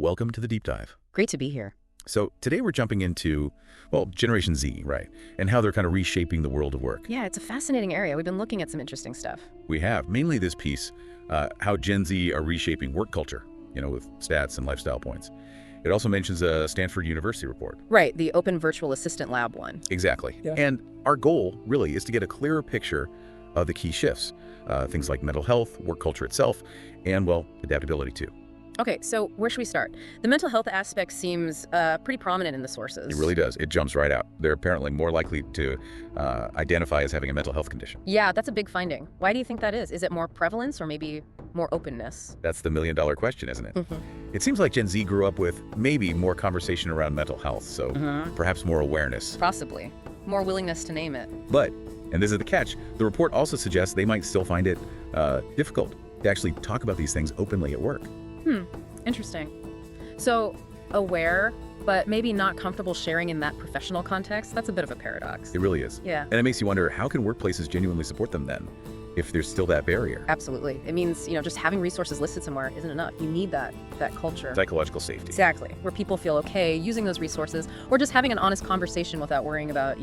welcome to the deep dive. Great to be here. So today we're jumping into, well, Generation Z, right? And how they're kind of reshaping the world of work. Yeah, it's a fascinating area. We've been looking at some interesting stuff. We have, mainly this piece, how Gen Z are reshaping work culture, with stats and lifestyle points. It also mentions a Stanford University report. Right, the Open Virtual Assistant Lab one. Exactly. Yeah. And our goal, really, is to get a clearer picture of the key shifts. Things like mental health, work culture itself, and, well, adaptability too. Okay, so where should we start? The mental health aspect seems pretty prominent in the sources. It really does. It jumps right out. They're apparently more likely to identify as having a mental health condition. Yeah, that's a big finding. Why do you think that is? Is it more prevalence or maybe more openness? That's the million-dollar question, isn't it? Mm-hmm. It seems like Gen Z grew up with maybe more conversation around mental health, so perhaps more awareness. Possibly. More willingness to name it. But, and this is the catch, the report also suggests they might still find it difficult to actually talk about these things openly at work. Interesting. So, aware, but maybe not comfortable sharing in that professional context, that's a bit of a paradox. It really is. Yeah. And it makes you wonder, how can workplaces genuinely support them then, if there's still that barrier? Absolutely. It means, just having resources listed somewhere isn't enough. You need that culture. Psychological safety. Exactly. Where people feel okay using those resources or just having an honest conversation without worrying about,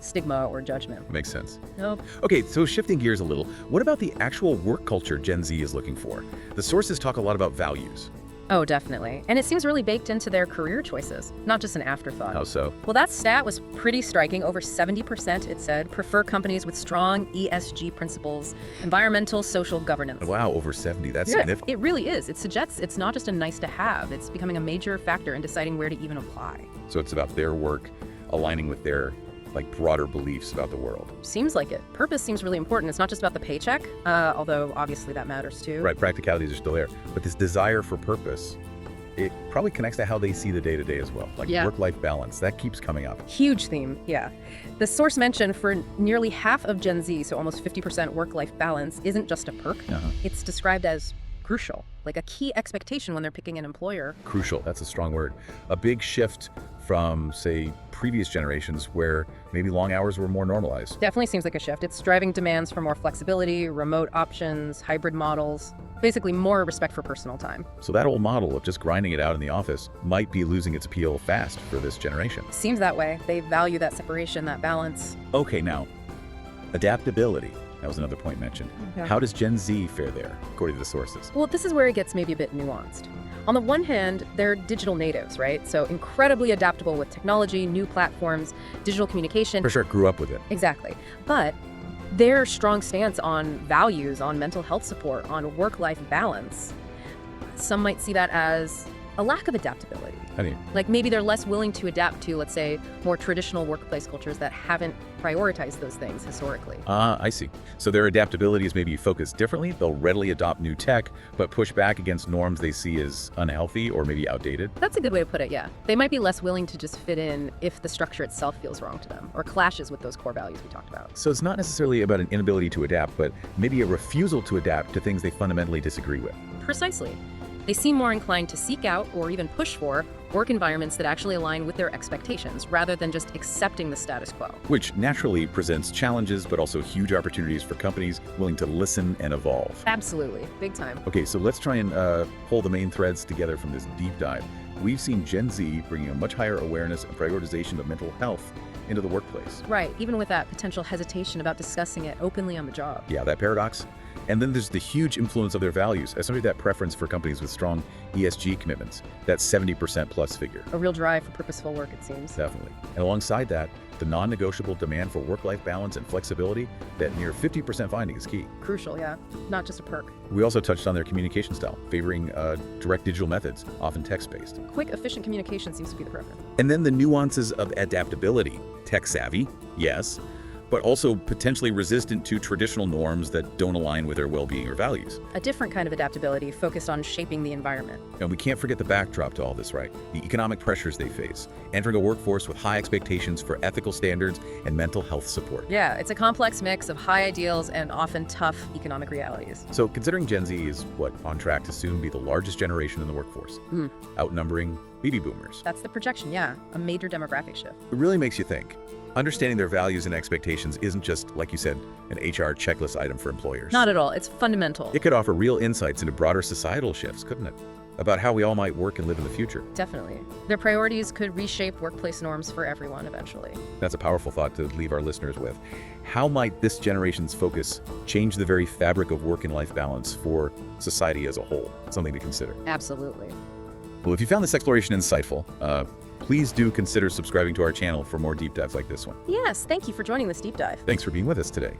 stigma or judgment. Makes sense. Nope. Okay, so shifting gears a little, what about the actual work culture Gen Z is looking for? The sources talk a lot about values. Oh, definitely. And it seems really baked into their career choices, not just an afterthought. How so? Well, that stat was pretty striking. Over 70%, it said, prefer companies with strong ESG principles, environmental, social governance. Wow, over 70. That's significant. It really is. It suggests it's not just a nice to have. It's becoming a major factor in deciding where to even apply. So it's about their work aligning with their broader beliefs about the world. Seems like it. Purpose seems really important. It's not just about the paycheck, although obviously that matters too. Right, practicalities are still there. But this desire for purpose, it probably connects to how they see the day-to-day as well. Work-life balance, that keeps coming up. Huge theme, yeah. The source mentioned for nearly half of Gen Z, so almost 50% work-life balance, isn't just a perk. It's described as crucial, like a key expectation when they're picking an employer. Crucial, that's a strong word. A big shift from, say, previous generations where maybe long hours were more normalized. Definitely seems like a shift. It's driving demands for more flexibility, remote options, hybrid models, basically more respect for personal time. So that old model of just grinding it out in the office might be losing its appeal fast for this generation. Seems that way. They value that separation, that balance. Okay, now, adaptability. That was another point mentioned. Okay. How does Gen Z fare there, according to the sources? Well, this is where it gets maybe a bit nuanced. On the one hand, they're digital natives, right? So incredibly adaptable with technology, new platforms, digital communication. For sure, grew up with it. Exactly. But their strong stance on values, on mental health support, on work-life balance, some might see that as a lack of adaptability. How do you? Like maybe they're less willing to adapt to, let's say, more traditional workplace cultures that haven't prioritized those things historically. I see. So their adaptability is maybe focused differently. They'll readily adopt new tech, but push back against norms they see as unhealthy or maybe outdated. That's a good way to put it, yeah. They might be less willing to just fit in if the structure itself feels wrong to them or clashes with those core values we talked about. So it's not necessarily about an inability to adapt, but maybe a refusal to adapt to things they fundamentally disagree with. Precisely. They seem more inclined to seek out or even push for work environments that actually align with their expectations rather than just accepting the status quo. Which naturally presents challenges, but also huge opportunities for companies willing to listen and evolve. Absolutely. Big time. Okay, so let's try and pull the main threads together from this deep dive. We've seen Gen Z bringing a much higher awareness and prioritization of mental health into the workplace. Right, even with that potential hesitation about discussing it openly on the job. Yeah, that paradox. And then there's the huge influence of their values, especially that preference for companies with strong ESG commitments, that 70% plus figure. A real drive for purposeful work, it seems. Definitely. And alongside that, the non-negotiable demand for work-life balance and flexibility, that near 50% finding is key. Crucial, yeah. Not just a perk. We also touched on their communication style, favoring direct digital methods, often text-based. Quick, efficient communication seems to be the preference. And then the nuances of adaptability. Tech-savvy, yes, but also potentially resistant to traditional norms that don't align with their well-being or values. A different kind of adaptability focused on shaping the environment. And we can't forget the backdrop to all this, right? The economic pressures they face, entering a workforce with high expectations for ethical standards and mental health support. Yeah, it's a complex mix of high ideals and often tough economic realities. So considering Gen Z is, on track to soon be the largest generation in the workforce, outnumbering baby boomers. That's the projection, yeah. A major demographic shift. It really makes you think. Understanding their values and expectations isn't just, like you said, an HR checklist item for employers. Not at all. It's fundamental. It could offer real insights into broader societal shifts, couldn't it? about how we all might work and live in the future. Definitely. Their priorities could reshape workplace norms for everyone eventually. That's a powerful thought to leave our listeners with. How might this generation's focus change the very fabric of work and life balance for society as a whole? Something to consider. Absolutely. Well, if you found this exploration insightful, please do consider subscribing to our channel for more deep dives like this one. Yes, thank you for joining this deep dive. Thanks for being with us today.